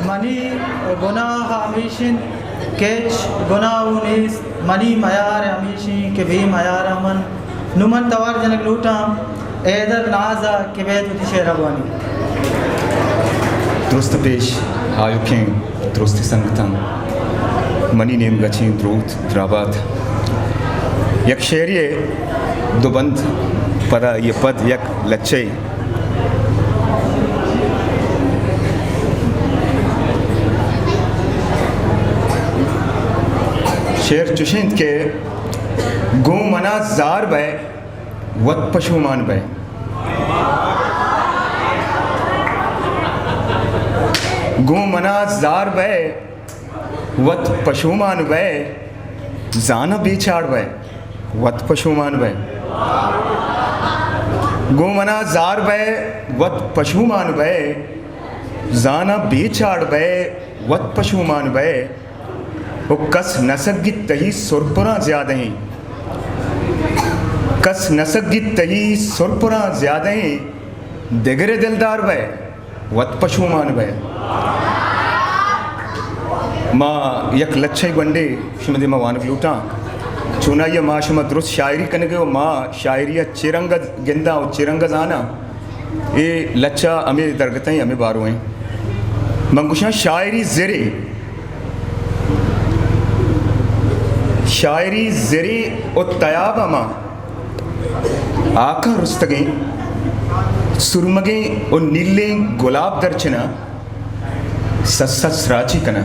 money गुनाह हमीशिन केच गुनाह उनीस मनी मयार हमीशी के भी मयार अमन नुमन तवार जनक लूटा ऐदर नाजा के बेत उतिशे रवानी दुरुस्त पेश आयुखें दुरुस्ती संगतम मनी नेम गची द्रूत द्राबात यक शेरिये दुबंद पदा ये पद यक लच्चे शेर चुशिंद के गो मना जार बे वत पशुमान बे गो मना जार बे वत पशुमान बे जाना बेचाड़ बे वत पशुमान बे गो मना जार बे वत पशुमान बे जाना बेचाड़ बे वत पशुमान बे वो कस नसगित तही सुरपुरा ज़्यादा ही कस नसगित तही सुरपुरा ज़्यादा ही दिगरे दिलदार बे वत पशुमान बे माँ यक लच्छे गंडे शुमदे माँ वानक लूटा चुना ये माँ शुमा दुरुस्त शायरी करने के वो माँ शायरिया चिरंग गिंदा और चिरंग जाना ये लच्छा हमें दरगते हैं हमें बारों हैं मंगुशा शायरी ज़रे शायरी ज़री और तयाबा माँ आका रुस्तगें सुरमगें और नीले गुलाब दर्चना सस्सा सराची कना